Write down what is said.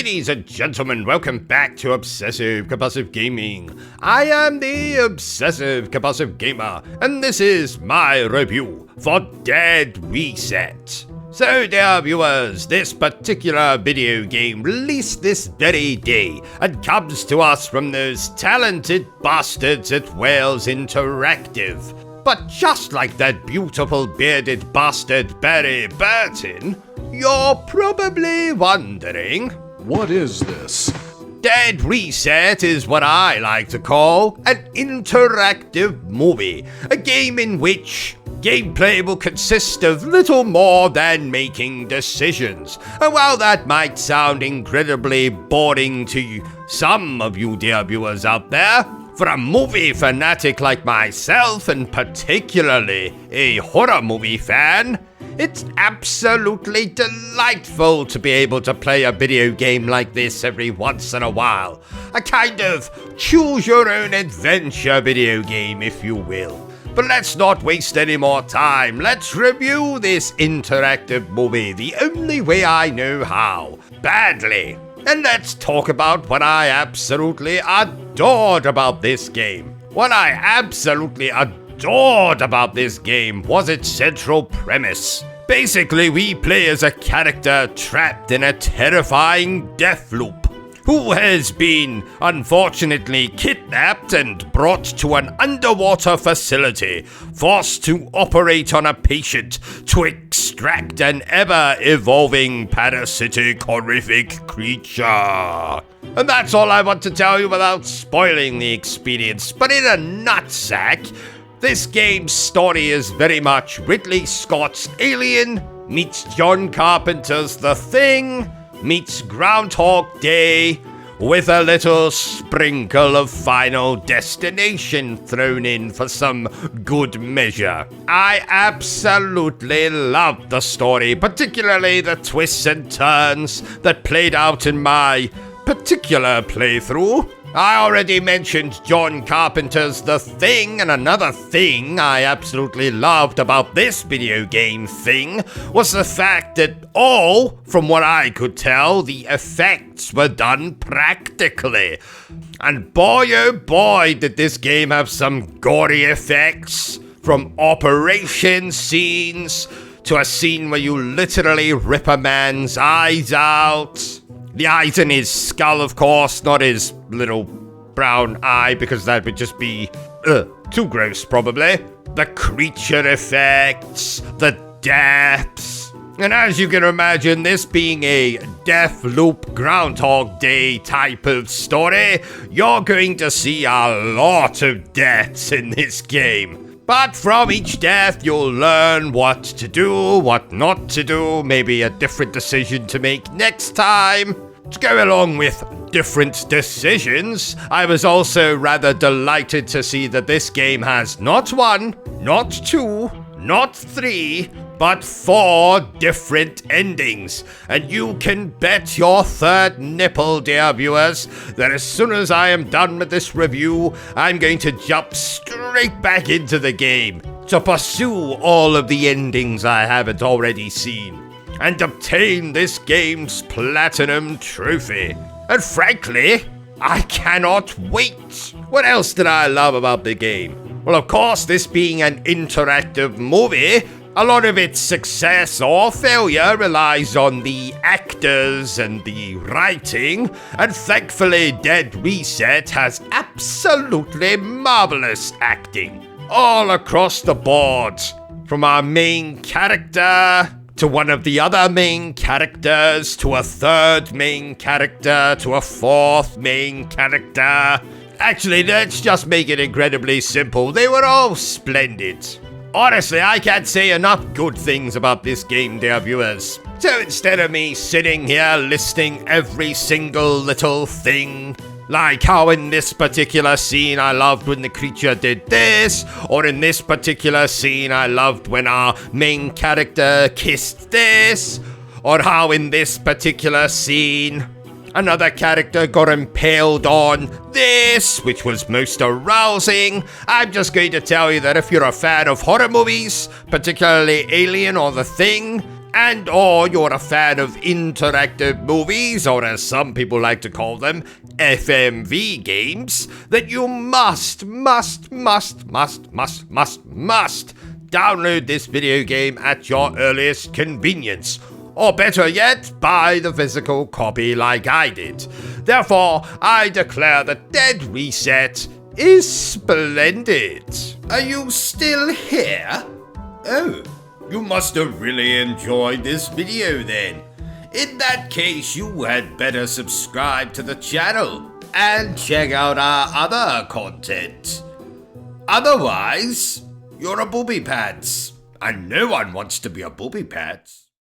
Ladies and gentlemen, welcome back to Obsessive Compulsive Gaming. I am the Obsessive Compulsive Gamer, and this is my review for Dead Reset. So dear viewers, this particular video game released this very day and comes to us from those talented bastards at Wales Interactive. But just like that beautiful bearded bastard Barry Bertram, you're probably wondering, what is this? Dead Reset is what I like to call an interactive movie, a game in which gameplay will consist of little more than making decisions. And while that might sound incredibly boring to some of you dear viewers out there, for a movie fanatic like myself, and particularly a horror movie fan, it's absolutely delightful to be able to play a video game like this every once in a while. A kind of choose-your-own-adventure video game, if you will. But let's not waste any more time. Let's review this interactive movie the only way I know how, badly. And let's talk about what I absolutely adored about this game. What I absolutely adored about this game was its central premise. Basically, we play as a character trapped in a terrifying death loop, who has been, unfortunately, kidnapped and brought to an underwater facility, forced to operate on a patient to extract an ever-evolving parasitic horrific creature. And that's all I want to tell you without spoiling the experience, but in a nutsack, this game's story is very much Ridley Scott's Alien meets John Carpenter's The Thing meets Groundhog Day with a little sprinkle of Final Destination thrown in for some good measure. I absolutely loved the story, particularly the twists and turns that played out in my particular playthrough. I already mentioned John Carpenter's The Thing, and another thing I absolutely loved about this video game thing was the fact that from what I could tell, the effects were done practically. And boy oh boy did this game have some gory effects, from operation scenes to a scene where you literally rip a man's eyes out. The eyes in his skull, of course, not his little brown eye, because that would just be too gross, probably. The creature effects, the deaths. And as you can imagine, this being a death loop Groundhog Day type of story, you're going to see a lot of deaths in this game. But from each death, you'll learn what to do, what not to do, maybe a different decision to make next time. To go along with different decisions, I was also rather delighted to see that this game has not one, not two, not three, but 4 different endings. And you can bet your third nipple, dear viewers, that as soon as I am done with this review, I'm going to jump straight back into the game to pursue all of the endings I haven't already seen and obtain this game's platinum trophy. And frankly, I cannot wait. What else did I love about the game? Well, of course, this being an interactive movie, a lot of its success or failure relies on the actors and the writing, and thankfully Dead Reset has absolutely marvelous acting all across the board, from our main character to one of the other main characters, to a third main character, to a fourth main character. Actually, let's just make it incredibly simple. They were all splendid. Honestly, I can't say enough good things about this game, dear viewers. So instead of me sitting here listing every single little thing, like how in this particular scene I loved when the creature did this, or in this particular scene I loved when our main character kissed this, or how in this particular scene another character got impaled on this, which was most arousing. I'm just going to tell you that if you're a fan of horror movies, particularly Alien or The Thing, and or you're a fan of interactive movies, or as some people like to call them, FMV games, then you must download this video game at your earliest convenience. Or better yet, buy the physical copy like I did. Therefore, I declare that Dead Reset is splendid. Are you still here? Oh, you must have really enjoyed this video then. In that case, you had better subscribe to the channel and check out our other content. Otherwise, you're a booby pants, and no one wants to be a booby pants.